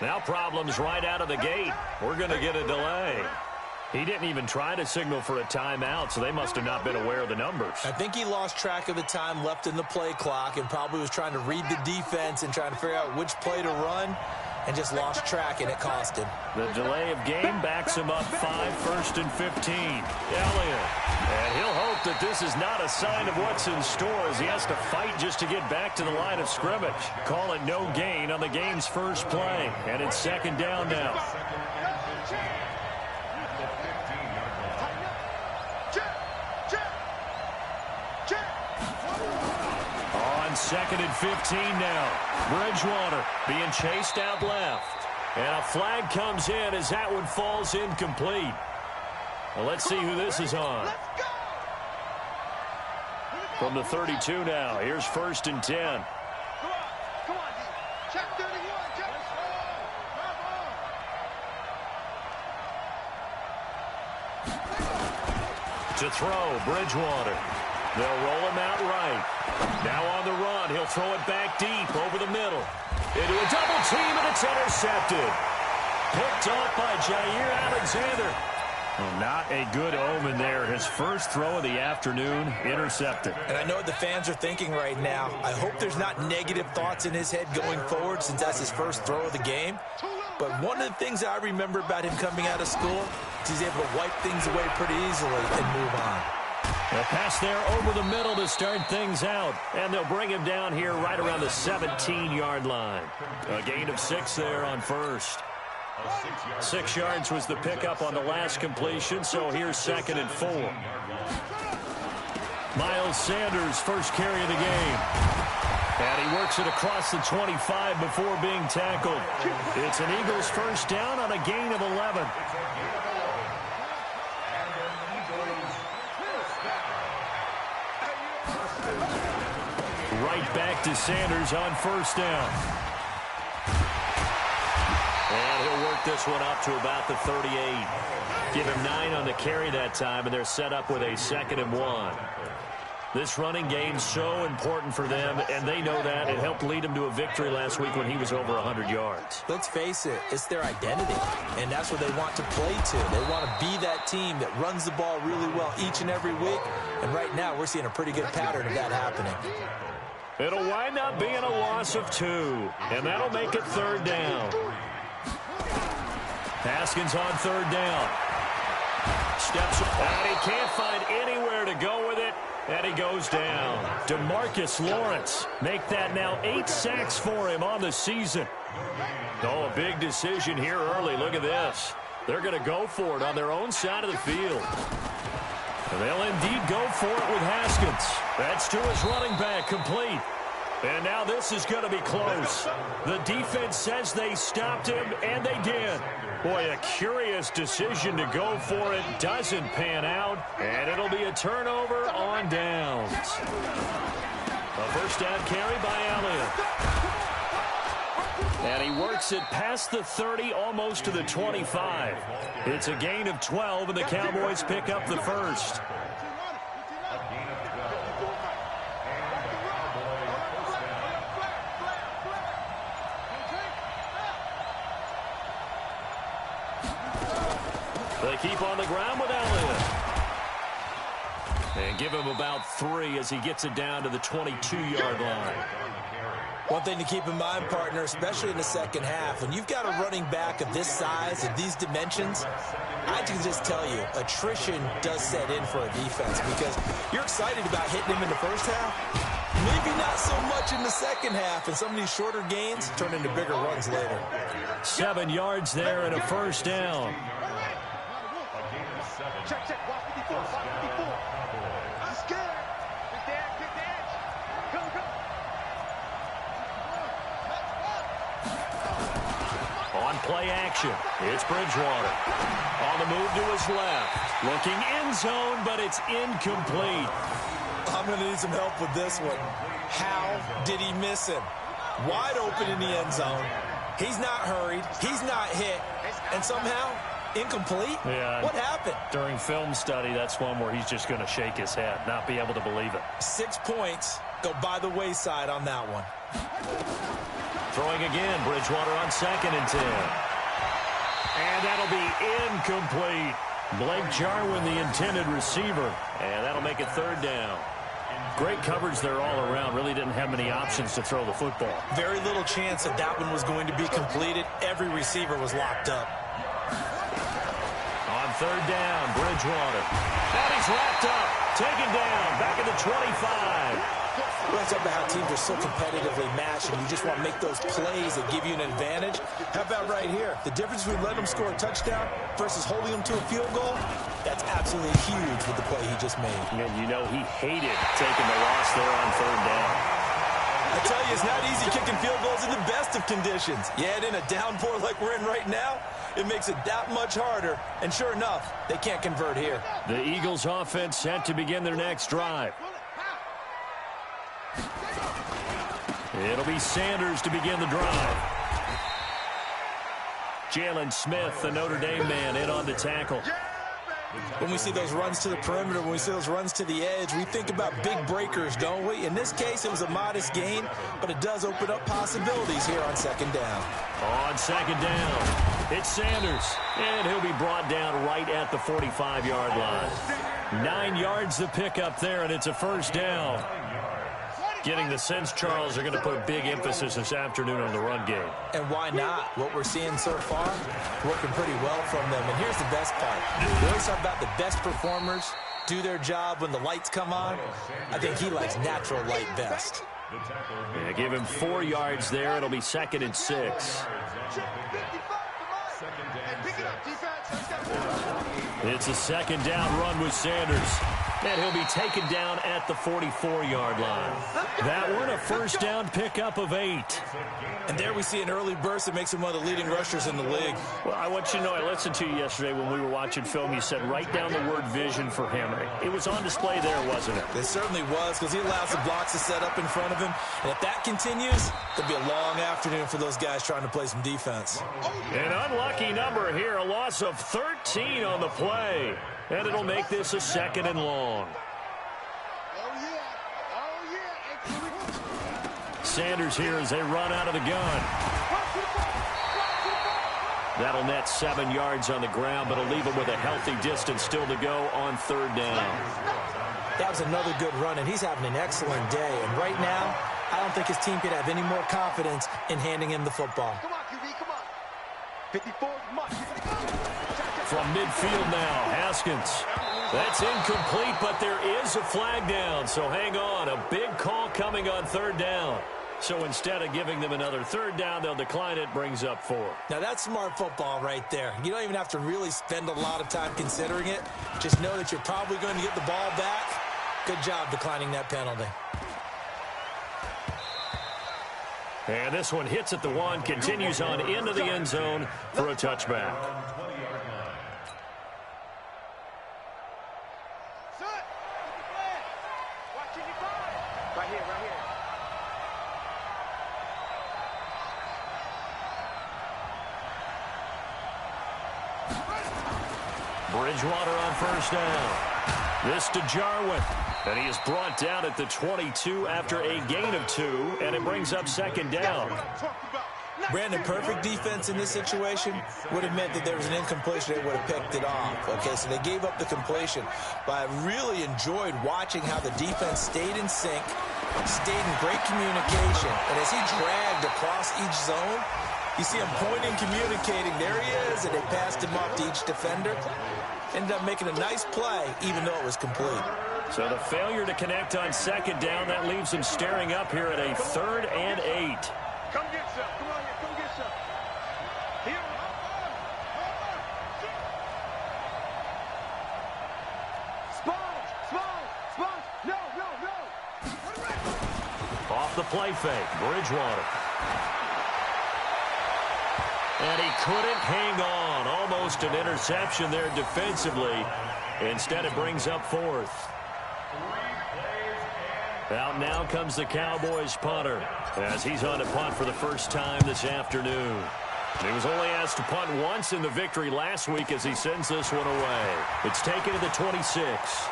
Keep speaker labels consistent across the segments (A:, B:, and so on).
A: Now problems right out of the gate. We're going to get a delay. He didn't even try to signal for a timeout, so they must have not been aware of the numbers.
B: I think he lost track of the time left in the play clock and probably was trying to read the defense and trying to figure out which play to run and just lost track, and it cost him.
A: The delay of game backs him up 5, 1st and 15. Elliott. And he'll hope that this is not a sign of what's in store as he has to fight just to get back to the line of scrimmage. Call it no gain on the game's first play. And it's 2nd down now. On 2nd and 15 now. Bridgewater being chased out left. And a flag comes in as that one falls incomplete. Well, let's see who this is on. From the 32 now. Here's 1st and 10.
C: Come on, D. Check 31. Check.
A: To throw, Bridgewater. They'll roll him out right. Now on the run, he'll throw it back deep over the middle. Into a double team, and it's intercepted. Picked off by Jair Alexander. Well, not a good omen there. His first throw of the afternoon, intercepted.
B: And I know what the fans are thinking right now. I hope there's not negative thoughts in his head going forward since that's his first throw of the game. But one of the things I remember about him coming out of school is he's able to wipe things away pretty easily and move on.
A: A pass there over the middle to start things out. And they'll bring him down here right around the 17-yard line. A gain of 6 there on first. 6 yards was the pickup on the last completion, so here's 2nd and 4. Miles Sanders, first carry of the game. And he works it across the 25 before being tackled. It's an Eagles first down on a gain of 11. Right back to Sanders on first down. And he'll work this one up to about the 38. Give him 9 on the carry that time, and they're set up with a 2nd and 1. This running game's so important for them, and they know that. It helped lead them to a victory last week when he was over 100 yards.
B: Let's face it, it's their identity, and that's what they want to play to. They want to be that team that runs the ball really well each and every week, and right now we're seeing a pretty good pattern of that happening.
A: It'll wind up being a loss of 2, and that'll make it 3rd down. Haskins on 3rd down. Steps, and he can't find anywhere to go with it, and he goes down. DeMarcus Lawrence, make that now 8 sacks for him on the season. Oh, a big decision here early. Look at this. They're going to go for it on their own side of the field. And they'll indeed go for it with Haskins. That's to his running back, complete. And now this is going to be close. The defense says they stopped him, and they did. Boy, a curious decision to go for it. Doesn't pan out, and it'll be a turnover on downs. A first down carry by Elliott. And he works it past the 30, almost to the 25. It's a gain of 12, and the Cowboys pick up the first. They keep on the ground with Elliott. And give him about 3 as he gets it down to the 22-yard line.
B: One thing to keep in mind, partner, especially in the second half, when you've got a running back of this size, of these dimensions, I can just tell you, attrition does set in for a defense because you're excited about hitting him in the first half. Maybe not so much in the second half, and some of these shorter gains turn into bigger runs later.
A: 7 yards there and a first down.
C: Check, check. 154, 154. I'm scared. Kick the edge, kick the edge. Go, go.
A: On play action, it's Bridgewater. On the move to his left. Looking end zone, but it's incomplete.
B: I'm going to need some help with this one. How did he miss him? Wide open in the end zone. He's not hurried. He's not hit. And somehow, incomplete?
A: Yeah.
B: What happened?
A: During film study, that's one where he's just going to shake his head, not be able to believe it.
B: 6 points go by the wayside on that one.
A: Throwing again, Bridgewater on 2nd and 10. And that'll be incomplete. Blake Jarwin, the intended receiver. And that'll make it 3rd down. Great coverage there all around. Really didn't have many options to throw the football.
B: Very little chance that one was going to be completed. Every receiver was locked up.
A: On 3rd down, Bridgewater. And he's wrapped up. Taken down. Back at the 25.
B: We're talking about how teams are so competitively matched, and you just want to make those plays that give you an advantage. How about right here? The difference between letting them score a touchdown versus holding them to a field goal, that's absolutely huge with the play he just made.
A: And you know he hated taking the loss there on 3rd down.
B: I tell you, it's not easy kicking field goals in the best of conditions. Yet in a downpour like we're in right now, it makes it that much harder. And sure enough, they can't convert here.
A: The Eagles offense set to begin their next drive. It'll be Sanders to begin the drive. Jalen Smith, the Notre Dame man, in on the tackle.
B: When we see those runs to the perimeter, when we see those runs to the edge, we think about big breakers, don't we? In this case, it was a modest gain, but it does open up possibilities here on 2nd down.
A: On 2nd down, it's Sanders, and he'll be brought down right at the 45-yard line. 9 yards to pick up there, and it's a 1st down. Getting the sense, Charles, are going to put a big emphasis this afternoon on the run game.
B: And why not? What we're seeing so far, working pretty well from them. And here's the best part. We always talk about the best performers do their job when the lights come on. I think he likes natural light best.
A: Yeah, give him 4 yards there. It'll be 2nd and 6. It's a 2nd down run with Sanders. And he'll be taken down at the 44-yard line. That one, a 1st down pickup of 8.
B: And there we see an early burst that makes him one of the leading rushers in the league.
A: Well, I want you to know, I listened to you yesterday when we were watching film. You said write down the word vision for him. It was on display there, wasn't it?
B: It certainly was, because he allows the blocks to set up in front of him. And if that continues, it'll be a long afternoon for those guys trying to play some defense.
A: An unlucky number here, a loss of 13 on the play. And it'll make this a 2nd and long. Sanders here as they run out of the gun. That'll net 7 yards on the ground, but it'll leave him with a healthy distance still to go on 3rd down.
B: That was another good run, and he's having an excellent day. And right now, I don't think his team could have any more confidence in handing him the football.
C: Come on, QB, come on. 54, come on.
A: From midfield now, Haskins. That's incomplete, but there is a flag down, so hang on. A big call coming on 3rd down. So instead of giving them another 3rd down, they'll decline it, brings up 4.
B: Now, that's smart football right there. You don't even have to really spend a lot of time considering it. Just know that you're probably going to get the ball back. Good job declining that penalty.
A: And this one hits at the 1, continues on into the end zone for a touchback. Bridgewater on 1st down. This to Jarwin. And he is brought down at the 22 after a gain of 2, and it brings up 2nd down.
B: Brandon, perfect defense in this situation would have meant that there was an incompletion. They would have picked it off. Okay, so they gave up the completion. But I really enjoyed watching how the defense stayed in sync, stayed in great communication. And as he dragged across each zone, you see him pointing, communicating. There he is, and they passed him off to each defender. Ended up making a nice play, even though it was complete.
A: So the failure to connect on 2nd down, that leaves him staring up here at a 3rd and 8.
C: Come get some. Come on here. Come get some. Here. Sponge. No.
A: Off the play fake, Bridgewater. And he couldn't hang on. Almost an interception there defensively. Instead, it brings up 4th. Out now comes the Cowboys punter as he's on to punt for the first time this afternoon. He was only asked to punt once in the victory last week as he sends this one away. It's taken to the 26.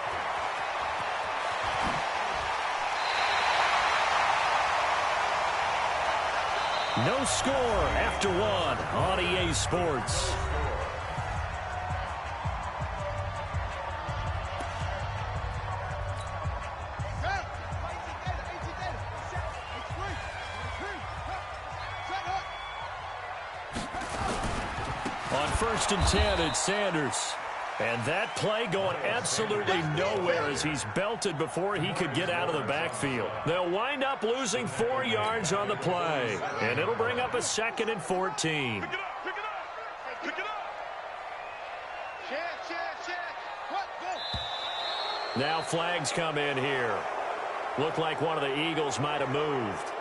A: No score after one on EA Sports. On 1st and 10, it's Sanders. And that play going absolutely nowhere as he's belted before he could get out of the backfield. They'll wind up losing 4 yards on the play. And it'll bring up a 2nd and 14.
C: Pick it up, pick it up. Pick it up. Check. What? Go.
A: Now flags come in here. Looked like one of the Eagles might have moved.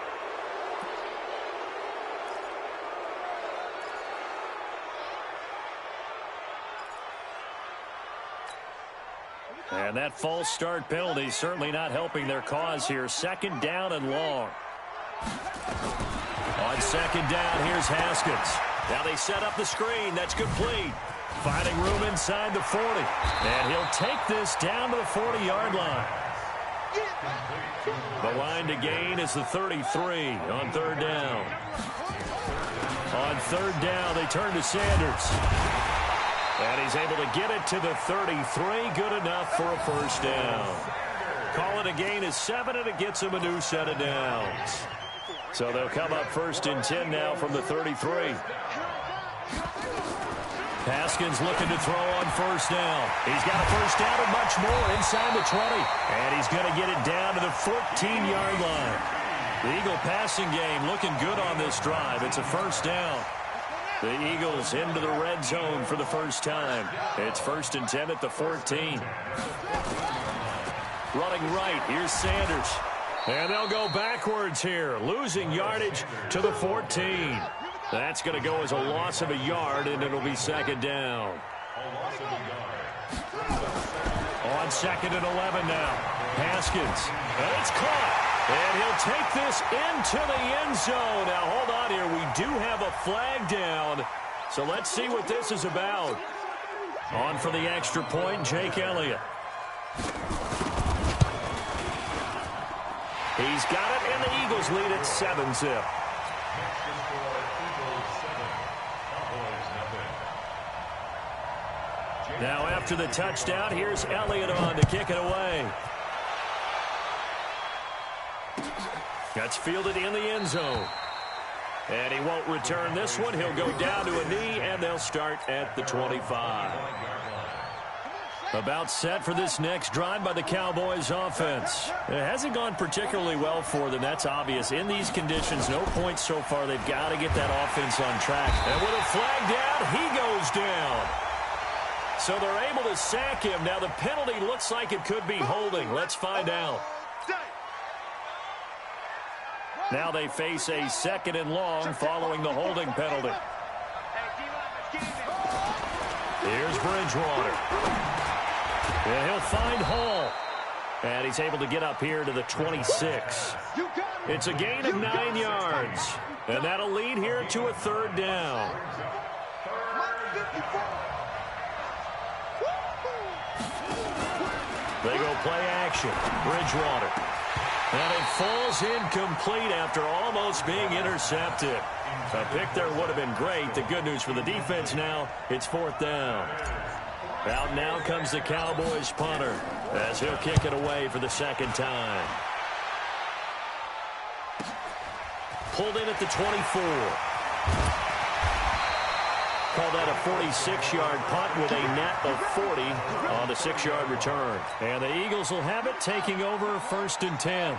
A: And that false start penalty certainly not helping their cause here. 2nd down and long. On 2nd down, here's Haskins. Now they set up the screen. That's complete. Finding room inside the 40. And he'll take this down to the 40-yard line. The line to gain is the 33 on 3rd down. On 3rd down, they turn to Sanders. And he's able to get it to the 33. Good enough for a 1st down. Call it a gain of 7, and it gets him a new set of downs. So they'll come up 1st and 10 now from the 33. Haskins looking to throw on 1st down. He's got a 1st down and much more inside the 20. And he's going to get it down to the 14-yard line. The Eagle passing game looking good on this drive. It's a 1st down. The Eagles into the red zone for the first time. It's 1st and 10 at the 14. Running right, here's Sanders. And they'll go backwards here, losing yardage to the 14. That's going to go as a loss of a yard, and it'll be 2nd down. On 2nd and 11 now. Haskins. And it's caught. And he'll take this into the end zone. Now, hold on here. We do have a flag down. So let's see what this is about. On for the extra point, Jake Elliott. He's got it, and the Eagles lead at 7-zip. Now, after the touchdown, here's Elliott on to kick it away. That's fielded in the end zone. And he won't return this one. He'll go down to a knee, and they'll start at the 25. About set for this next drive by the Cowboys offense. It hasn't gone particularly well for them. That's obvious. In these conditions, no points so far. They've got to get that offense on track. And with a flag down, he goes down. So they're able to sack him. Now the penalty looks like it could be holding. Let's find out. Now they face a 2nd and long following the holding penalty. Here's Bridgewater. And he'll find Hall. And he's able to get up here to the 26. It's a gain of 9 yards. And that'll lead here to a 3rd down. They go play action. Bridgewater. And it falls incomplete after almost being intercepted. A pick there would have been great. The good news for the defense now, it's 4th down. Out now comes the Cowboys punter as he'll kick it away for the 2nd time. Pulled in at the 24. Call that a 46-yard punt with a net of 40 on the 6-yard return. And the Eagles will have it, taking over 1st and 10.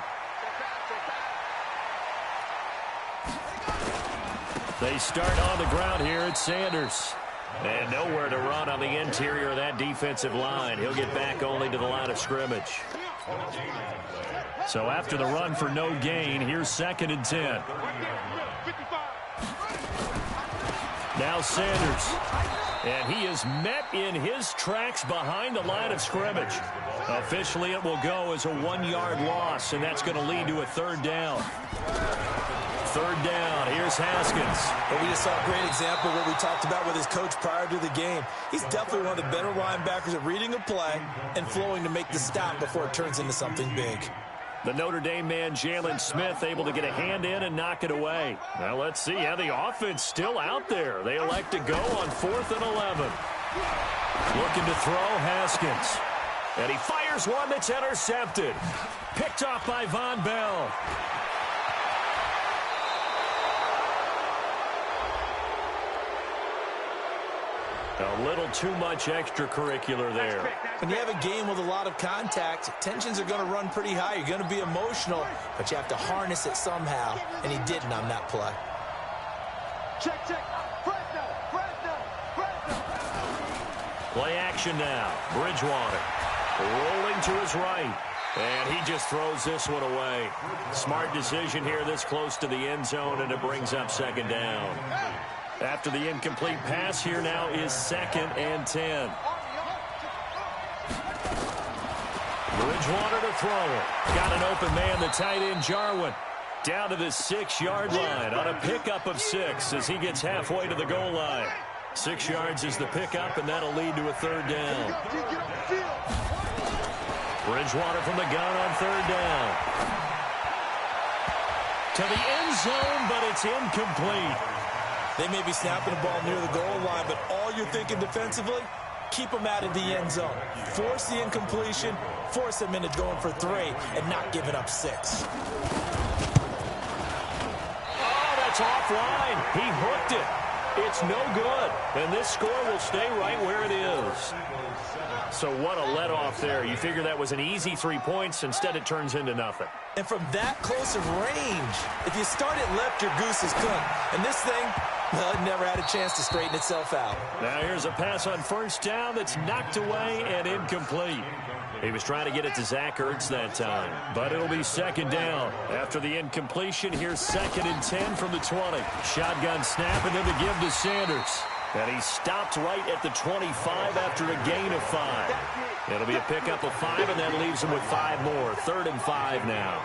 A: They start on the ground here at Sanders. And nowhere to run on the interior of that defensive line. He'll get back only to the line of scrimmage. So after the run for no gain, here's 2nd and 10. Now Sanders. And he is met in his tracks behind the line of scrimmage. Officially, it will go as a 1-yard loss, and that's going to lead to a 3rd down. 3rd down. Here's Haskins.
B: But we just saw a great example of what we talked about with his coach prior to the game. He's definitely one of the better linebackers at reading a play and flowing to make the stop before it turns into something big.
A: The Notre Dame man, Jalen Smith, able to get a hand in and knock it away. Now let's see how the offense still out there. They elect to go on 4th and 11. Looking to throw, Haskins. And he fires one that's intercepted. Picked off by Von Bell. A little too much extracurricular there.
B: When you have a game with a lot of contact, tensions are going to run pretty high. You're going to be emotional, but you have to harness it somehow, and he didn't on that play.
C: Check. Fresno.
A: Play action now. Bridgewater rolling to his right. And he just throws this one away. Smart decision here this close to the end zone, and it brings up 2nd down. After the incomplete pass, here now is 2nd and 10. Bridgewater to throw it. Got an open man, the tight end, Jarwin. Down to the 6-yard line on a pickup of 6 as he gets halfway to the goal line. 6 yards is the pickup, and that'll lead to a 3rd down. Bridgewater from the gun on 3rd down. To the end zone, but it's incomplete.
B: They may be snapping the ball near the goal line, but all you're thinking defensively, keep them out of the end zone. Force the incompletion, force them into going for 3, and not giving up 6.
A: Oh, that's offline. He hooked it. It's no good. And this score will stay right where it is. So what a let-off there. You figure that was an easy 3 points. Instead, it turns into nothing.
B: And from that close of range, if you start it left, your goose is cooked. And this thing, well, it never had a chance to straighten itself out.
A: Now here's a pass on 1st down that's knocked away and incomplete. He was trying to get it to Zach Ertz that time, but it'll be 2nd down. After the incompletion, here's 2nd and 10 from the 20. Shotgun snap and then the give to Sanders. And he stopped right at the 25 after a gain of 5. It'll be a pickup of 5, and that leaves him with 5 more. 3rd and 5 now.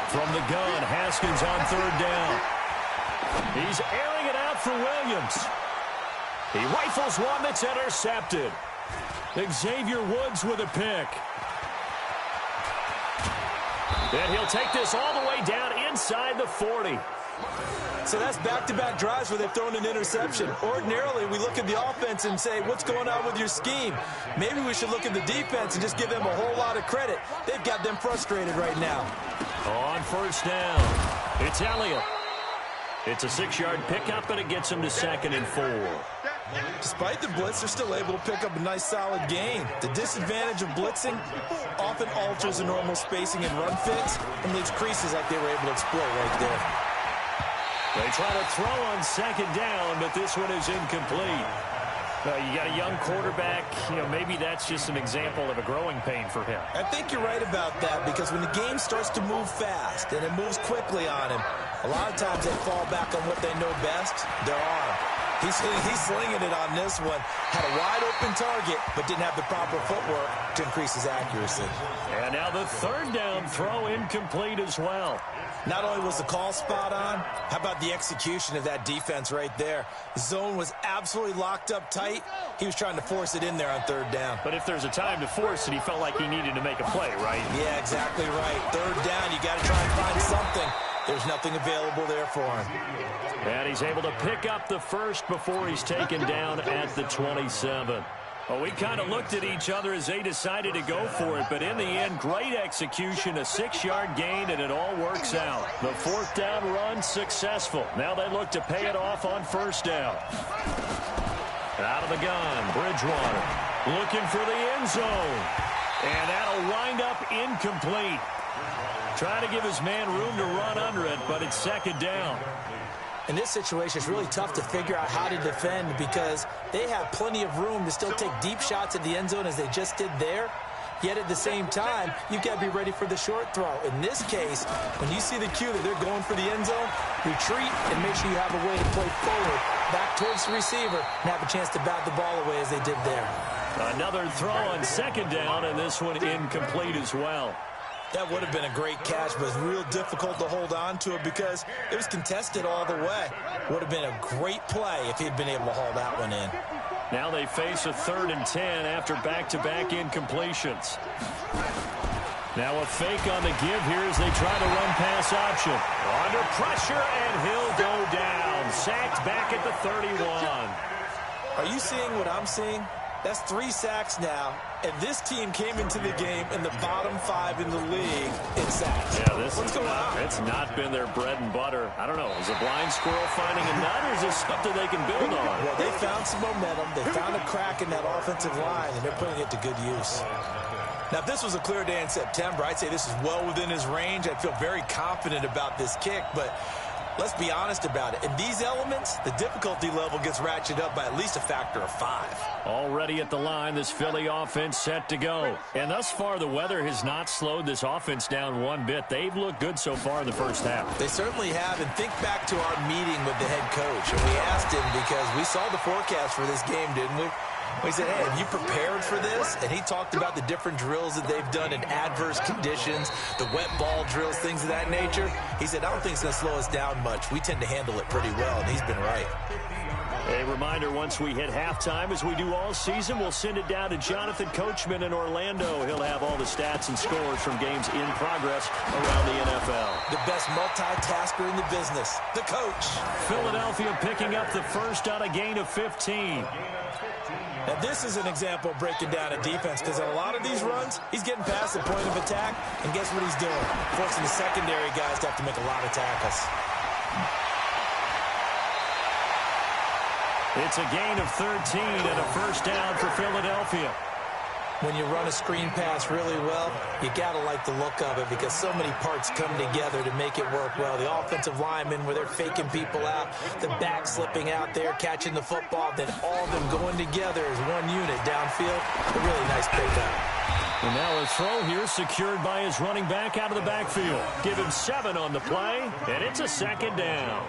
A: From the gun, Haskins on 3rd down. He's airing it out for Williams. He rifles one that's intercepted. Xavier Woods with a pick. And he'll take this all the way down inside the 40.
B: So that's back-to-back drives where they've thrown an interception. Ordinarily, we look at the offense and say, what's going on with your scheme? Maybe we should look at the defense and just give them a whole lot of credit. They've got them frustrated right now.
A: On 1st down, it's Elliott. It's a 6-yard pickup, and it gets him to 2nd and 4.
B: Despite the blitz, they're still able to pick up a nice, solid gain. The disadvantage of blitzing often alters the normal spacing and run fits and leaves creases like they were able to exploit right there.
A: They try to throw on 2nd down, but this one is incomplete. You got a young quarterback. Maybe that's just an example of a growing pain for him.
B: I think you're right about that, because when the game starts to move fast and it moves quickly on him, a lot of times they fall back on what they know best, their arm. He's slinging it on this one. Had a wide-open target, but didn't have the proper footwork to increase his accuracy.
A: And now the 3rd down throw incomplete as well.
B: Not only was the call spot on, how about the execution of that defense right there? The zone was absolutely locked up tight. He was trying to force it in there on 3rd down.
A: But if there's a time to force it, he felt like he needed to make a play, right?
B: Yeah, exactly right. 3rd down, you got to try and find something. There's nothing available there for him.
A: And he's able to pick up the 1st before he's taken down at the 27. Well, we kind of looked at each other as they decided to go for it, but in the end, great execution, a 6-yard gain, and it all works out. The 4th down run successful. Now they look to pay it off on 1st down. Out of the gun, Bridgewater looking for the end zone. And that'll wind up incomplete. Trying to give his man room to run under it, but it's 2nd down.
B: In this situation, it's really tough to figure out how to defend, because they have plenty of room to still take deep shots at the end zone as they just did there. Yet at the same time, you've got to be ready for the short throw. In this case, when you see the cue that they're going for the end zone, retreat and make sure you have a way to play forward, back towards the receiver, and have a chance to bat the ball away as they did there.
A: Another throw on 2nd down, and this one incomplete as well.
B: That would have been a great catch, but it's real difficult to hold on to it because it was contested all the way. Would have been a great play if he had been able to haul that one in.
A: Now they face a 3rd and 10 after back-to-back incompletions. Now a fake on the give here as they try to run pass option. Under pressure, and he'll go down. Sacked back at the 31.
B: Are you seeing what I'm seeing? That's 3 sacks now, and this team came into the game in the bottom 5 in the league in sacks.
A: Yeah,
B: What's going on?
A: It's not been their bread and butter. I don't know. Is a blind squirrel finding a nut, or is this stuff that they can build on?
B: Well, they found some momentum. They found a crack in that offensive line, and they're putting it to good use. Now, if this was a clear day in September, I'd say this is well within his range. I'd feel very confident about this kick, but let's be honest about it. In these elements, the difficulty level gets ratcheted up by at least a factor of 5.
A: Already at the line, this Philly offense set to go. And thus far, the weather has not slowed this offense down one bit. They've looked good so far in the first half.
B: They certainly have. And think back to our meeting with the head coach. And we asked him because we saw the forecast for this game, didn't we? We said, hey, have you prepared for this? And he talked about the different drills that they've done in adverse conditions, the wet ball drills, things of that nature. He said, I don't think it's going to slow us down much. We tend to handle it pretty well, and he's been right.
A: A reminder, once we hit halftime, as we do all season, we'll send it down to Jonathan Coachman in Orlando. He'll have all the stats and scores from games in progress around the NFL.
B: The best multitasker in the business, the coach.
A: Philadelphia picking up the first on a gain of 15.
B: And this is an example of breaking down a defense, because in a lot of these runs, he's getting past the point of attack, and guess what he's doing? Forcing the secondary guys to have to make a lot of tackles.
A: It's a gain of 13 and a first down for Philadelphia.
B: When you run a screen pass really well, you got to like the look of it because so many parts come together to make it work well. The offensive linemen, where they're faking people out, the back slipping out there, catching the football, then all of them going together as one unit downfield. A really nice pickup.
A: And now a throw here secured by his running back out of the backfield. Give him 7 on the play, and it's a second down.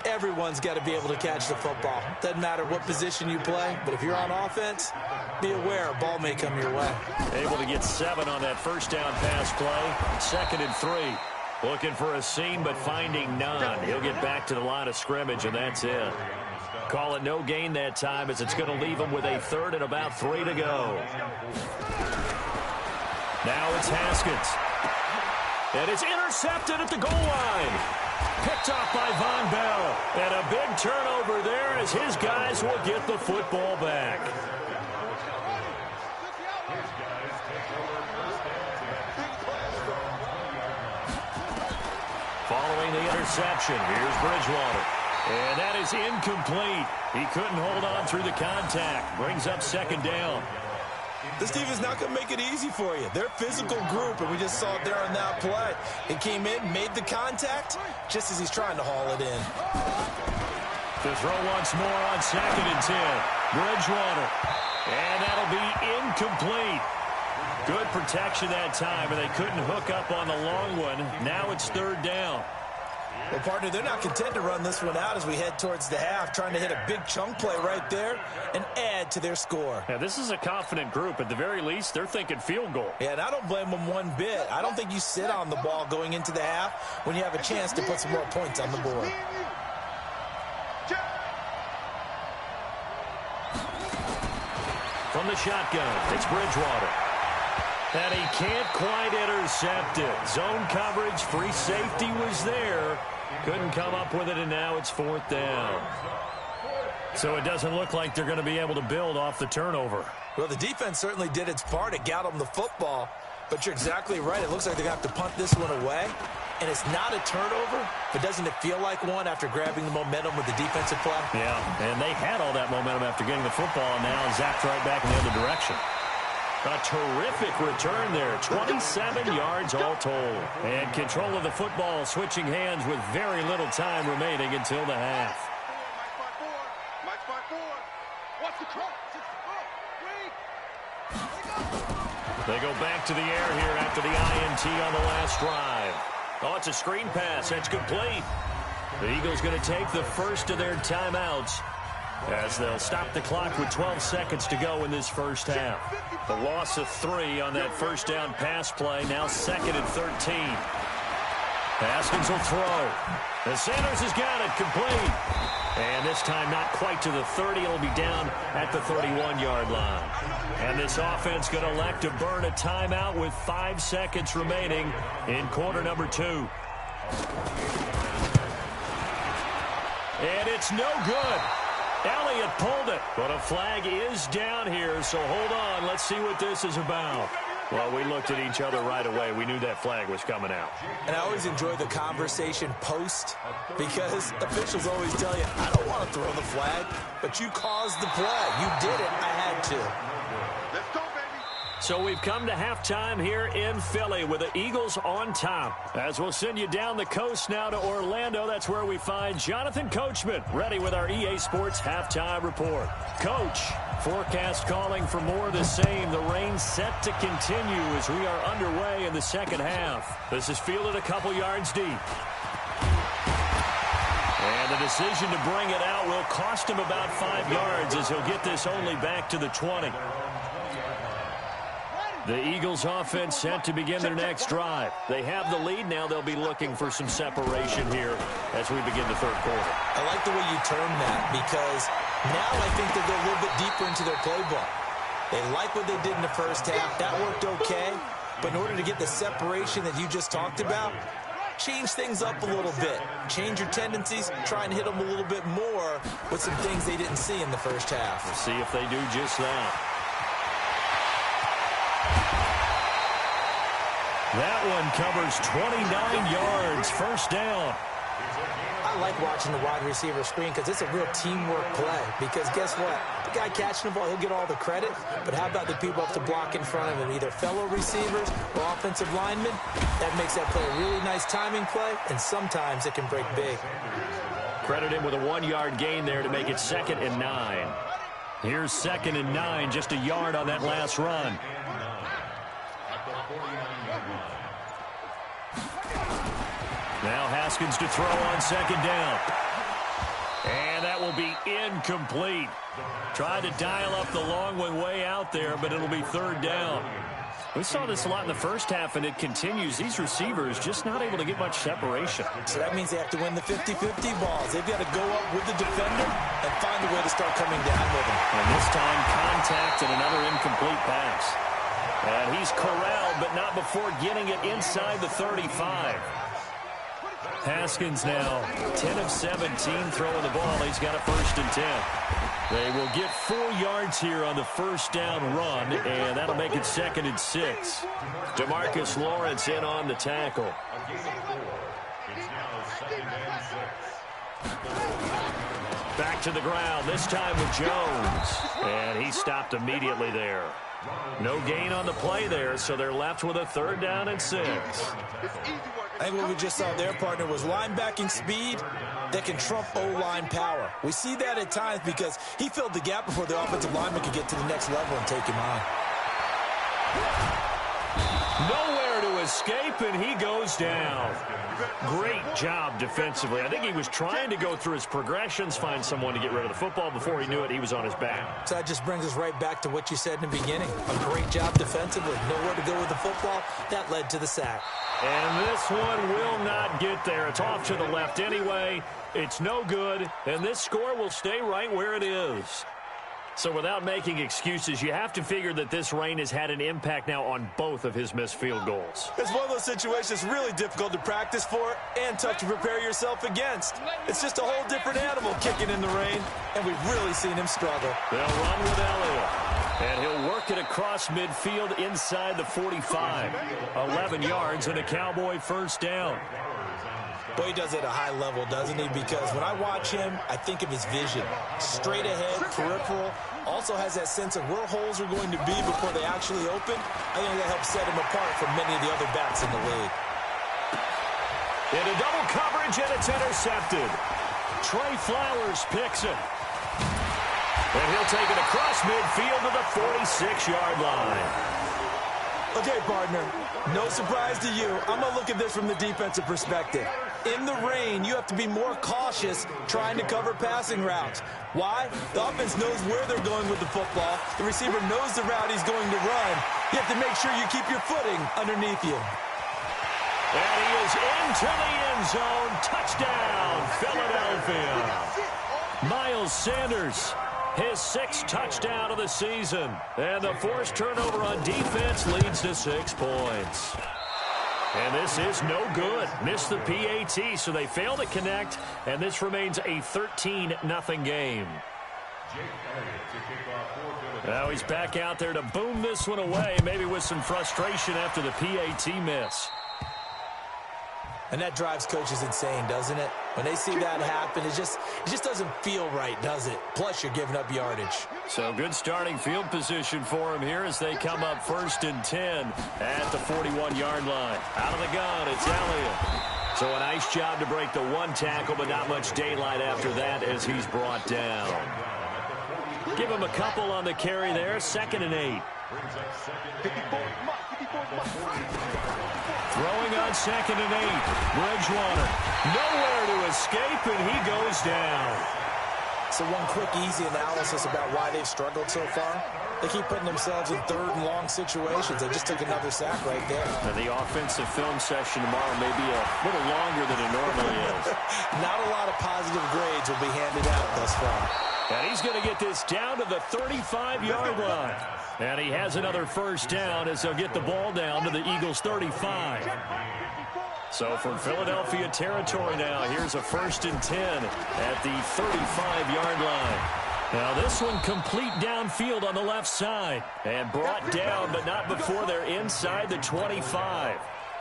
B: Everyone's got to be able to catch the football. Doesn't matter what position you play, but if you're on offense, be aware a ball may come your way.
A: Able to get 7 on that first down pass play. 2nd and 3. Looking for a seam, but finding none. He'll get back to the line of scrimmage, and that's it. Call it no gain that time, as it's going to leave him with a 3rd and about 3 to go. Now it's Haskins. And it's intercepted at the goal line. Picked off by Von Bell. And a big turnover there as his guys will get the football back. Following the interception, here's Bridgewater. And that is incomplete. He couldn't hold on through the contact. Brings up 2nd down.
B: This team is not going to make it easy for you. They're a physical group, and we just saw it there on that play. He came in, made the contact, just as he's trying to haul it in.
A: To throw once more on 2nd and 10. Bridgewater. And that'll be incomplete. Good protection that time, and they couldn't hook up on the long one. Now it's 3rd down.
B: Well, partner, they're not content to run this one out as we head towards the half, trying to hit a big chunk play right there and add to their score.
A: Now, this is a confident group. At the very least, they're thinking field goal.
B: Yeah, and I don't blame them one bit. I don't think you sit on the ball going into the half when you have a chance to put some more points on the board.
A: From the shotgun, it's Bridgewater. And he can't quite intercept it. Zone coverage, free safety was there. Couldn't come up with it, and now it's 4th down. So it doesn't look like they're going to be able to build off the turnover.
B: Well, the defense certainly did its part. It got them the football. But you're exactly right. It looks like they're going to have to punt this one away. And it's not a turnover, but doesn't it feel like one after grabbing the momentum with the defensive play?
A: Yeah, and they had all that momentum after getting the football, and now zapped right back in the other direction. A terrific return there. 27 yards all told. And control of the football switching hands with very little time remaining until the half.
C: Match by 4. What's the call? 6, 4, 3.
A: They go back to the air here after the INT on the last drive. Oh, it's a screen pass. That's complete. The Eagles going to take the first of their timeouts as they'll stop the clock with 12 seconds to go in this first half. The loss of 3 on that first down pass play, now 2nd and 13. Haskins will throw. And Sanders has got it complete. And this time not quite to the 30. It'll be down at the 31-yard line. And this offense going to elect to burn a timeout with 5 seconds remaining in quarter number 2. And it's no good. Elliott pulled it. But a flag is down here, so hold on. Let's see what this is about. Well, we looked at each other right away. We knew that flag was coming out.
B: And I always enjoy the conversation post because officials always tell you, I don't want to throw the flag, but you caused the play. You did it. I had to.
C: Let's go, baby.
A: So we've come to halftime here in Philly with the Eagles on top. As we'll send you down the coast now to Orlando, that's where we find Jonathan Coachman ready with our EA Sports halftime report. Coach, forecast calling for more of the same. The rain set to continue as we are underway in the second half. This is fielded a couple yards deep. And the decision to bring it out will cost him about 5 yards as he'll get this only back to the 20. The Eagles offense set to begin their next drive. They have the lead. Now they'll be looking for some separation here as we begin the third quarter.
B: I like the way you term that because now I think they'll go a little bit deeper into their playbook. They like what they did in the first half. That worked okay. But in order to get the separation that you just talked about, change things up a little bit. Change your tendencies. Try and hit them a little bit more with some things they didn't see in the first half.
A: We'll see if they do just that. That one covers 29 yards. First down.
B: I like watching the wide receiver screen because it's a real teamwork play. Because guess what? The guy catching the ball, he'll get all the credit. But how about the people up to block in front of him? Either fellow receivers or offensive linemen. That makes that play a really nice timing play. And sometimes it can break big.
A: Credit him with a 1-yard gain there to make it 2nd and 9. Here's 2nd and 9. Just a yard on that last run. Now Haskins to throw on 2nd down. And that will be incomplete. Tried to dial up the long one way out there, but it'll be 3rd down. We saw this a lot in the first half, and it continues. These receivers just not able to get much separation.
B: So that means they have to win the 50-50 balls. They've got to go up with the defender and find a way to start coming down with him.
A: And this time, contact and another incomplete pass. And he's corralled, but not before getting it inside the 35. Haskins now 10 of 17 throwing the ball. He's got a 1st and 10. They will get 4 yards here on the first down run, and that'll make it 2nd and 6. DeMarcus Lawrence in on the tackle. Back to the ground, this time with Jones. And he stopped immediately there. No gain on the play there, so they're left with a 3rd down and 6.
B: I think what we just saw there, partner, was linebacking speed that can trump O-line power. We see that at times because he filled the gap before the offensive lineman could get to the next level and take him on.
A: Nowhere to escape, and he goes down. Great job defensively. I think he was trying to go through his progressions, find someone to get rid of the football. Before he knew it, he was on his back.
B: So that just brings us right back to what you said in the beginning. A great job defensively. Nowhere to go with the football. That led to the sack.
A: And this one will not get there. It's off to the left anyway. It's no good, and this score will stay right where it is. So without making excuses, you have to figure that this rain has had an impact now on both of his missed field goals.
B: It's one of those situations really difficult to practice for and tough to prepare yourself against. It's just a whole different animal kicking in the rain, and we've really seen him struggle.
A: They'll run with Elliott, and he'll work it across midfield inside the 45. 11 yards and a Cowboy 1st down.
B: Boy, he does it at a high level, doesn't he? Because when I watch him, I think of his vision. Straight ahead, peripheral. Also has that sense of where holes are going to be before they actually open. I think that helps set him apart from many of the other backs in the league.
A: Into double coverage, and it's intercepted. Trey Flowers picks it. And he'll take it across midfield to the 46-yard line.
B: Okay, partner, no surprise to you. I'm going to look at this from the defensive perspective. In the rain, you have to be more cautious trying to cover passing routes. Why? The offense knows where they're going with the football. The receiver knows the route he's going to run. You have to make sure you keep your footing underneath you.
A: And he is into the end zone. Touchdown, Philadelphia. Miles Sanders, his 6th touchdown of the season. And the forced turnover on defense leads to 6 points. And this is no good. Missed the PAT, so they fail to connect, and this remains a 13-0 game. Now he's back out there to boom this one away, maybe with some frustration after the PAT miss.
B: And that drives coaches insane, doesn't it? When they see that happen, it just doesn't feel right, does it? Plus, you're giving up yardage.
A: So good starting field position for him here as they come up 1st and 10 at the 41-yard line. Out of the gun, it's Elliott. So a nice job to break the 1 tackle, but not much daylight after that as he's brought down. Give him a couple on the carry there, 2nd and 8. Throwing on 2nd and 8. Bridgewater nowhere to escape, and he goes down.
B: So one quick, easy analysis about why they've struggled so far. They keep putting themselves in 3rd and long situations. They just took another sack right there.
A: And the offensive film session tomorrow may be a little longer than it normally is.
B: Not a lot of positive grades will be handed out thus far.
A: And he's going to get this down to the 35-yard line. And he has another 1st down as they'll get the ball down to the Eagles' 35. So from Philadelphia territory now, here's a 1st and 10 at the 35-yard line. Now this one complete downfield on the left side. And brought down, but not before they're inside the 25.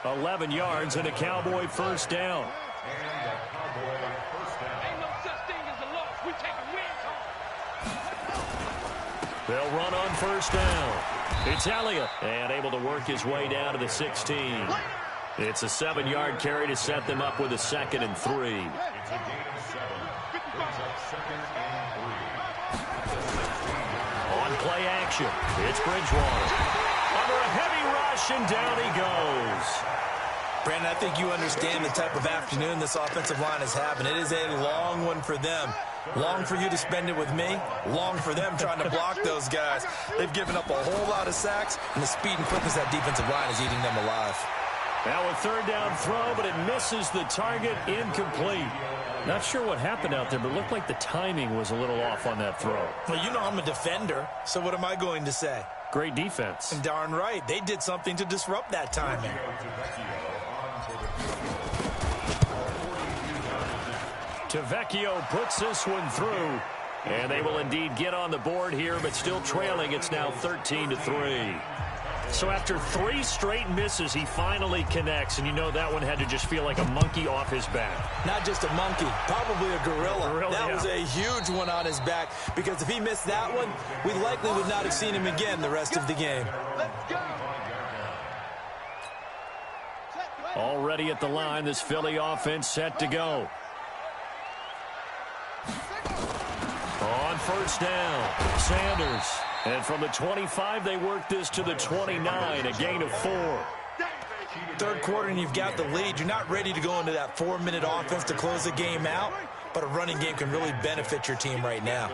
A: 11 yards and a Cowboy 1st down. They'll run on 1st down. It's Elliott, and able to work his way down to the 16. It's a 7-yard carry to set them up with a 2nd and 3. On play action, it's Bridgewater. Under a heavy rush, and down he goes.
B: Brandon, I think you understand the type of afternoon this offensive line is having. It is a long one for them. Long for you to spend it with me. Long for them trying to block those guys. They've given up a whole lot of sacks, and the speed and quickness of that defensive line is eating them alive.
A: Now a 3rd down throw, but it misses the target. Incomplete. Not sure what happened out there, but it looked like the timing was a little off on that throw.
B: Well, you know I'm a defender, so what am I going to say?
A: Great defense.
B: And darn right, they did something to disrupt that timing.
A: Tavecchio puts this one through, and they will indeed get on the board here, but still trailing. It's now 13-3. So after 3 straight misses, he finally connects, and you know that one had to just feel like a monkey off his back.
B: Not just a monkey, probably a gorilla. That was
A: yeah.
B: a huge one on his back, because if he missed that one, we likely would not have seen him again the rest of the game.
A: Already at the line, this Philly offense set to go. On 1st down, Sanders. And from the 25, they work this to the 29, a gain of 4.
B: 3rd quarter, and you've got the lead. You're not ready to go into that 4-minute offense to close the game out, but a running game can really benefit your team right now.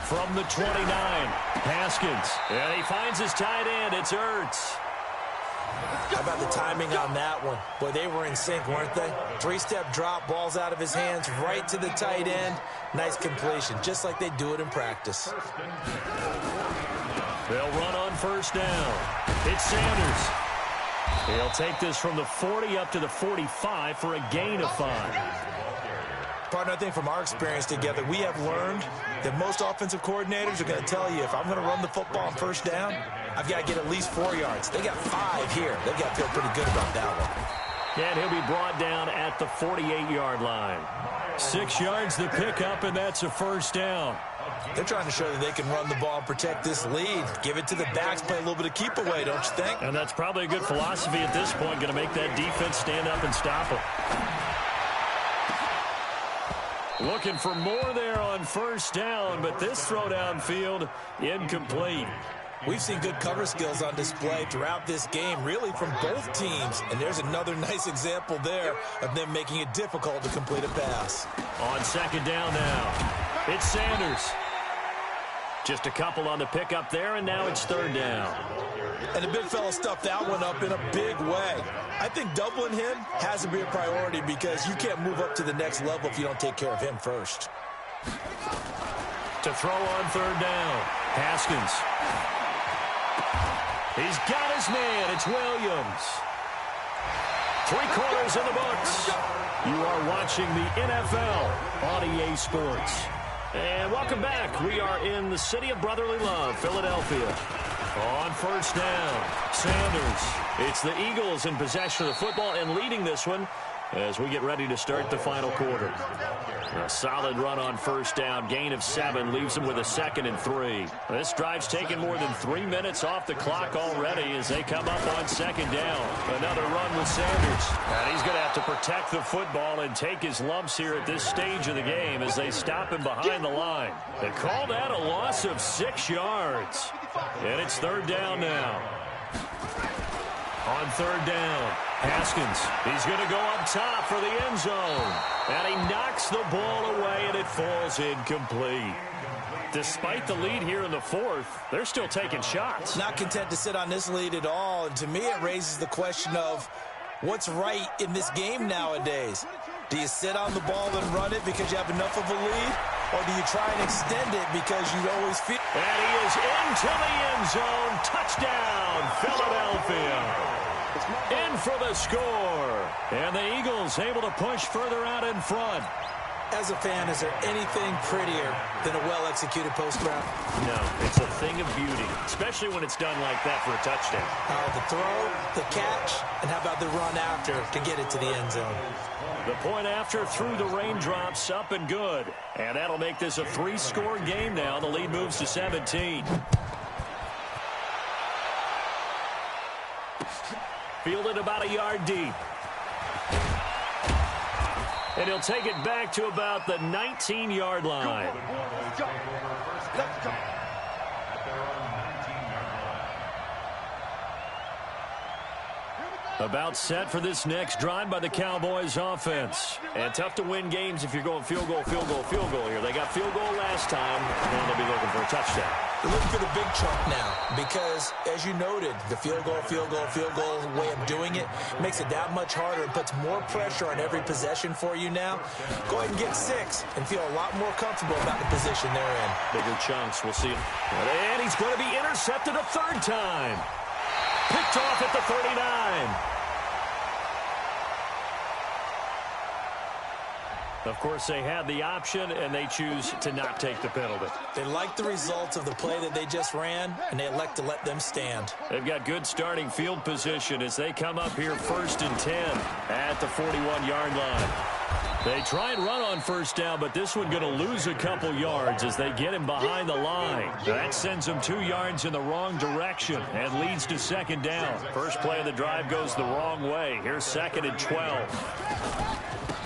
A: From the 29, Haskins. And he finds his tight end. It's Ertz.
B: How about the timing on that one? Boy, they were in sync, weren't they? 3-step drop, balls out of his hands, right to the tight end. Nice completion, just like they do it in practice.
A: They'll run on 1st down. It's Sanders. He'll take this from the 40 up to the 45 for a gain of 5.
B: Partner, I think from our experience together, we have learned that most offensive coordinators are going to tell you, if I'm going to run the football on 1st down, I've got to get at least 4 yards. They got 5 here. They've got to feel pretty good about that one.
A: And he'll be brought down at the 48-yard line. 6 yards the pickup, and that's a 1st down.
B: They're trying to show that they can run the ball and protect this lead. Give it to the backs, play a little bit of keep away, don't you think?
A: And that's probably a good philosophy at this point, going to make that defense stand up and stop them. Looking for more there on 1st down, but this throw downfield incomplete.
B: We've seen good cover skills on display throughout this game, really from both teams. And there's another nice example there of them making it difficult to complete a pass.
A: On 2nd down now, it's Sanders. Just a couple on the pickup there, and now it's 3rd down.
B: And the big fella stuffed that one up in a big way. I think doubling him has to be a priority because you can't move up to the next level if you don't take care of him first.
A: To throw on third down, Haskins. He's got his man. It's Williams. 3 quarters in the books. You are watching the NFL on EA Sports. And welcome back. We are in the city of brotherly love, Philadelphia. On first down, Sanders. It's the Eagles in possession of the football and leading this one as we get ready to start the final quarter. A solid run on first down. Gain of 7 leaves him with a 2nd and 3. This drive's taken more than 3 minutes off the clock already as they come up on 2nd down. Another run with Sanders. And he's going to have to protect the football and take his lumps here at this stage of the game as they stop him behind the line. They call that a loss of 6 yards. And it's 3rd down now. On 3rd down, Haskins. He's going to go up top for the end zone. And he knocks the ball away, and it falls incomplete. Despite the lead here in the 4th, they're still taking shots.
B: Not content to sit on this lead at all. And to me, it raises the question of what's right in this game nowadays. Do you sit on the ball and run it because you have enough of a lead? Or do you try and extend it because you always feel...
A: And he is into the end zone. Touchdown, Philadelphia. In for the score. And the Eagles able to push further out in front.
B: As a fan, is there anything prettier than a well-executed post route?
A: No, it's a thing of beauty, especially when it's done like that for a touchdown.
B: The throw, the catch, and how about the run after to get it to the end zone?
A: The point after through the raindrops, up and good. And that'll make this a 3-score game now. The lead moves to 17. Fielded about a yard deep. And he'll take it back to about the 19-yard line.
C: Let's go.
A: About set for this next drive by the Cowboys offense. And tough to win games if you're going field goal, field goal, field goal here. They got field goal last time, and they'll be looking for a touchdown.
B: They're looking for the big chunk now because, as you noted, the field goal way of doing it makes it that much harder and puts more pressure on every possession for you now. Go ahead and get 6 and feel a lot more comfortable about the position they're in.
A: Bigger chunks, we'll see. And he's going to be intercepted a 3rd time. Picked off at the 39. Of course, they had the option, and they choose to not take the penalty.
B: They like the results of the play that they just ran, and they elect to let them stand.
A: They've got good starting field position as they come up here 1st and 10 at the 41-yard line. They try and run on first down, but this one going to lose a couple yards as they get him behind the line. That sends him 2 yards in the wrong direction and leads to 2nd down. First play of the drive goes the wrong way. Here's 2nd and 12.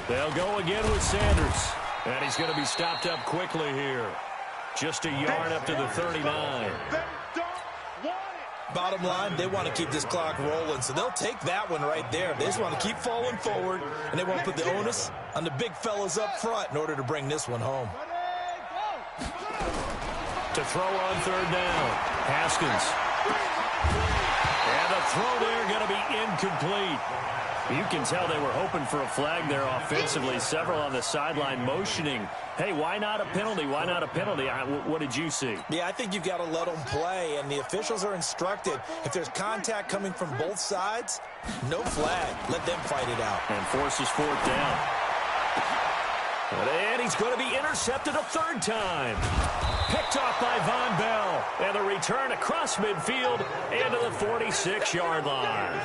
A: They'll go again with Sanders. And he's going to be stopped up quickly here. Just a yard up to the 39.
B: Bottom line, they want to keep this clock rolling, so they'll take that one right there. They just want to keep falling forward, and they want to put the onus on the big fellas up front in order to bring this one home.
A: To throw on 3rd down, Haskins. And the throw there going to be incomplete. You can tell they were hoping for a flag there offensively. Several on the sideline motioning, hey, why not a penalty? Why not a penalty? What did you see?
B: Yeah, I think you've got to let them play, and the officials are instructed. If there's contact coming from both sides, no flag. Let them fight it out.
A: And forces 4th down. And he's going to be intercepted a 3rd time. Picked off by Von Bell. And the return across midfield into the 46-yard line.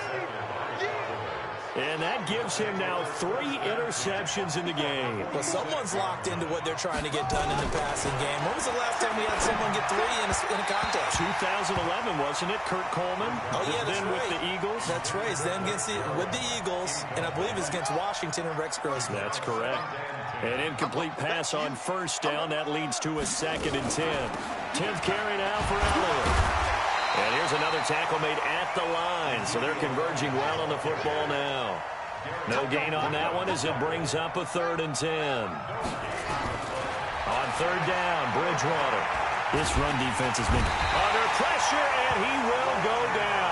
A: And that gives him now 3 interceptions in the game.
B: Well, someone's locked into what they're trying to get done in the passing game. When was the last time we had someone get 3 in a contest?
A: 2011, wasn't it? Kurt Coleman.
B: Oh, yeah, that's
A: then
B: right.
A: With the Eagles.
B: That's right. It's then with the Eagles, and I believe it's against Washington and Rex Grossman.
A: That's correct. An incomplete pass on first down. That leads to a 2nd and 10. 10th carry now for Elliott. And here's another tackle made at the line. So they're converging well on the football now. No gain on that one as it brings up a 3rd and 10. On 3rd down, Bridgewater. This run defense has been under pressure, and he will go down.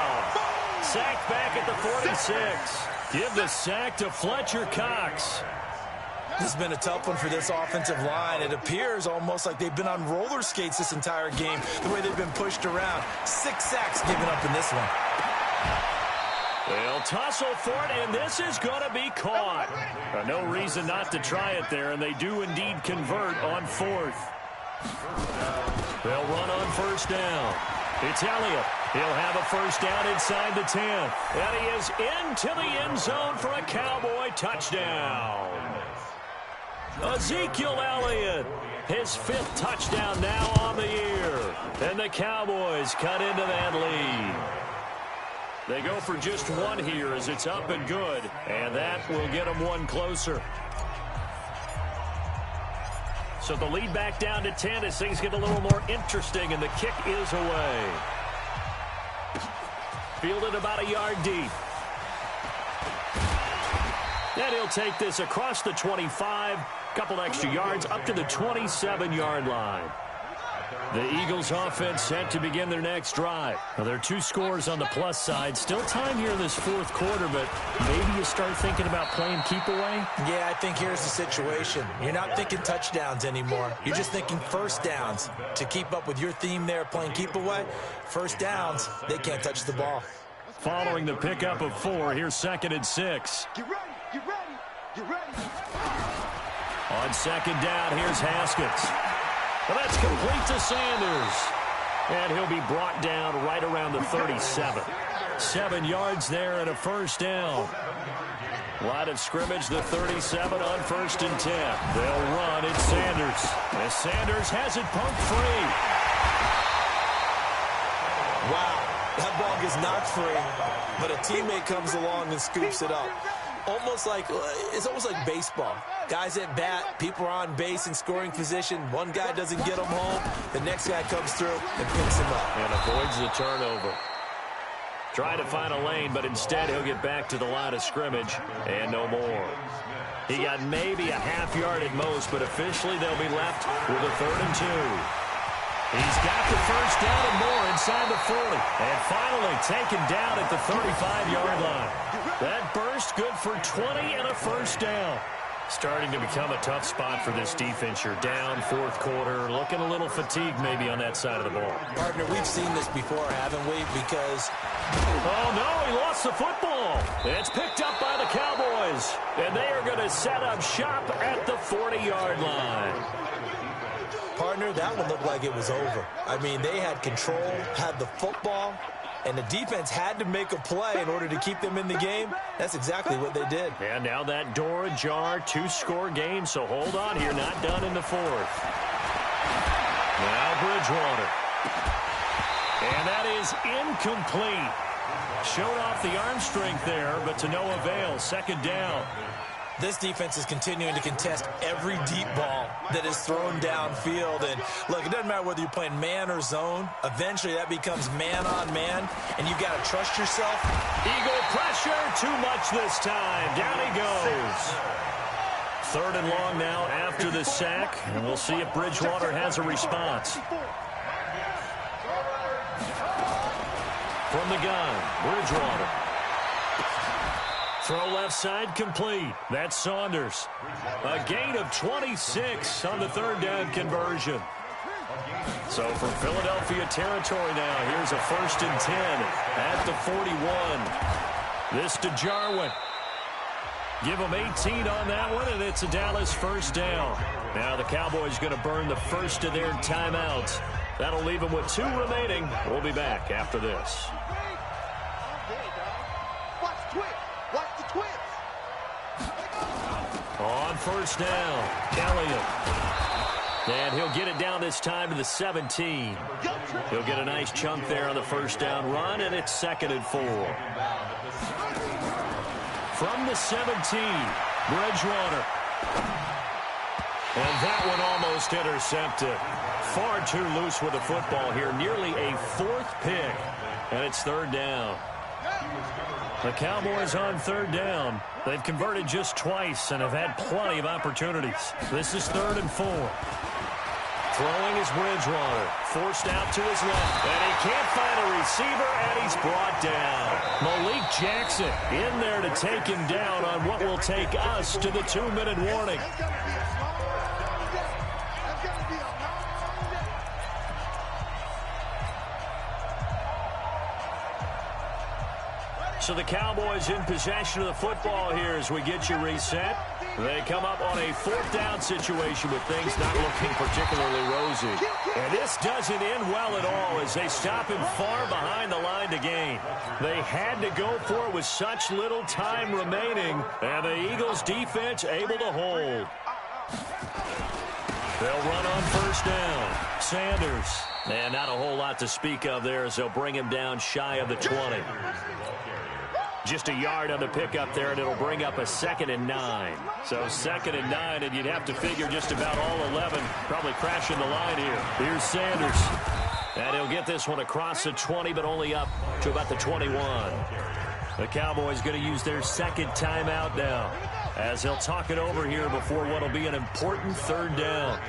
A: sacked back at the 46. Give the sack to Fletcher Cox.
B: This has been a tough one for this offensive line. It appears almost like they've been on roller skates this entire game, the way they've been pushed around. 6 sacks given up in this one.
A: They'll tussle for it, and this is going to be caught. No reason not to try it there, and they do indeed convert on 4th. They'll run on 1st down. It's Elliott. He'll have a 1st down inside the 10. And he is into the end zone for a Cowboy touchdown. Ezekiel Elliott, his 5th touchdown now on the year. And the Cowboys cut into that lead. They go for just one here as it's up and good. And that will get them one closer. So the lead back down to 10 as things get a little more interesting, and the kick is away. Fielded about a yard deep. And he'll take this across the 25, couple extra yards up to the 27-yard line. The Eagles offense set to begin their next drive. Now, there are 2 scores on the plus side. Still time here in this 4th quarter, but maybe you start thinking about playing keep away?
B: Yeah, I think here's the situation. You're not thinking touchdowns anymore. You're just thinking 1st downs. To keep up with your theme there, playing keep away, 1st downs, they can't touch the ball.
A: Following the pickup of 4, here's 2nd and 6.
C: Get ready, get ready, get ready.
A: On 2nd down, here's Haskins. Well, that's complete to Sanders. And he'll be brought down right around the 37. 7 yards there and a 1st down. Line of scrimmage, the 37 on 1st and 10. They'll run. It's Sanders. As Sanders has it pumped free.
B: Wow, that ball gets knocked free, but a teammate comes along and scoops it up. It's almost like baseball. Guys at bat, people are on base in scoring position. One guy doesn't get them home. The next guy comes through and picks him up.
A: And avoids the turnover. Try to find a lane, but instead he'll get back to the line of scrimmage and no more. He got maybe a half yard at most, but officially they'll be left with a 3rd and 2. He's got the 1st down and more inside the 40. And finally taken down at the 35-yard line. That burst good for 20 and a 1st down. Starting to become a tough spot for this defense. You're down 4th quarter, looking a little fatigued maybe on that side of the ball.
B: Partner, we've seen this before, haven't we? Because...
A: Oh, no, he lost the football. It's picked up by the Cowboys. And they are going to set up shop at the 40-yard line.
B: Partner, that one looked like it was over. I mean, they had control, had the football, and the defense had to make a play in order to keep them in the game. That's exactly what they did.
A: And now that door ajar, 2-score game, so hold on here, not done in the 4th. Now Bridgewater. And that is incomplete. Showed off the arm strength there, but to no avail. 2nd down.
B: This defense is continuing to contest every deep ball that is thrown downfield. And, look, it doesn't matter whether you're playing man or zone. Eventually, that becomes man-on-man, and you've got to trust yourself.
A: Eagle pressure, too much this time. Down he goes. 3rd and long now after the sack, and we'll see if Bridgewater has a response. From the gun, Bridgewater. Throw left side complete. That's Saunders. A gain of 26 on the 3rd down conversion. So from Philadelphia territory now, here's a 1st and 10 at the 41. This to Jarwin. Give him 18 on that one, and it's a Dallas 1st down. Now the Cowboys going to burn the first of their timeouts. That'll leave them with 2 remaining. We'll be back after this. On 1st down, Elliott. And he'll get it down this time to the 17. He'll get a nice chunk there on the 1st down run, and it's 2nd and 4. From the 17, Bridgewater. And that one almost intercepted. Far too loose with the football here. Nearly a 4th pick, and it's 3rd down. The Cowboys on 3rd down. They've converted just twice and have had plenty of opportunities. This is 3rd and 4. Throwing his Bridgewater. Forced out to his left. And he can't find a receiver, and he's brought down. Malik Jackson in there to take him down on what will take us to the 2-minute warning. So the Cowboys in possession of the football here as we get you reset. They come up on a 4th down situation with things not looking particularly rosy. And this doesn't end well at all as they stop him far behind the line to gain. They had to go for it with such little time remaining, and the Eagles defense able to hold. They'll run on 1st down. Sanders. And not a whole lot to speak of there as they'll bring him down shy of the 20. Just a yard on the pickup there, and it'll bring up a 2nd and 9. So 2nd and 9, and you'd have to figure just about all 11 probably crashing the line here. Here's Sanders. And he'll get this one across the 20, but only up to about the 21. The Cowboys going to use their 2nd timeout now as they'll talk it over here before what will be an important 3rd down.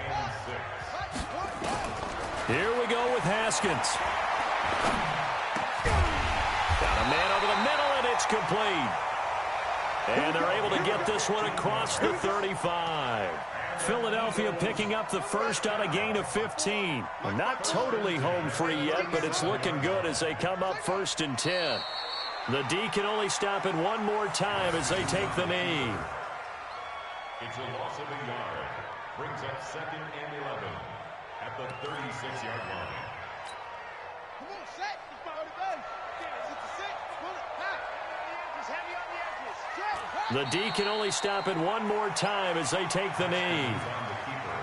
A: Here we go with Haskins. Got a man over the middle, and it's complete. And they're able to get this one across the 35. Philadelphia picking up the first on a gain of 15. Not totally home free yet, but it's looking good as they come up 1st and 10. The D can only stop it one more time as they take the knee.
D: It's a loss of a yard. Brings up 2nd and 11 at the 36-yard line.
C: Come on, set. It's my other base. It's a set. Pull it. Pass. Just heavy on the edges. Set.
A: The D can only stop it one more time as they take the knee.
D: On the keeper.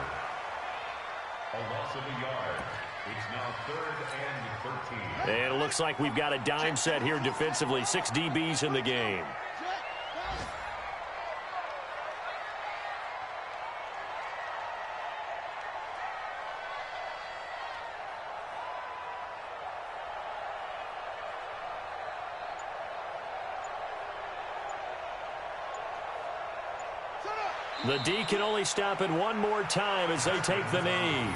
D: A loss of a yard. It's now 3rd and 13.
A: And it looks like we've got a dime set here defensively. 6 DBs in the game. The D can only stop it one more time as they take the knee.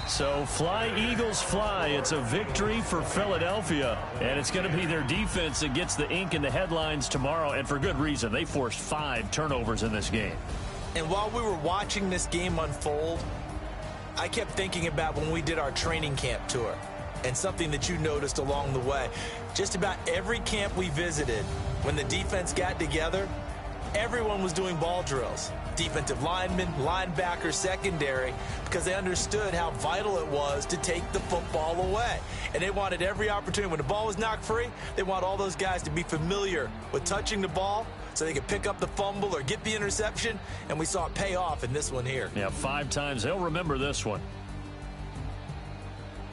A: So fly, Eagles, fly. It's a victory for Philadelphia. And it's going to be their defense that gets the ink in the headlines tomorrow. And for good reason. They forced 5 turnovers in this game.
B: And while we were watching this game unfold, I kept thinking about when we did our training camp tour. And something that you noticed along the way. Just about every camp we visited, when the defense got together, everyone was doing ball drills. Defensive linemen, linebackers, secondary, because they understood how vital it was to take the football away. And they wanted every opportunity. When the ball was knocked free, they want all those guys to be familiar with touching the ball so they could pick up the fumble or get the interception. And we saw it pay off in this one here.
A: Yeah, 5 times. They'll remember this one.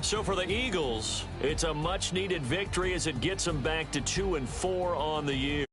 A: So for the Eagles, it's a much-needed victory as it gets them back to 2-4 on the year.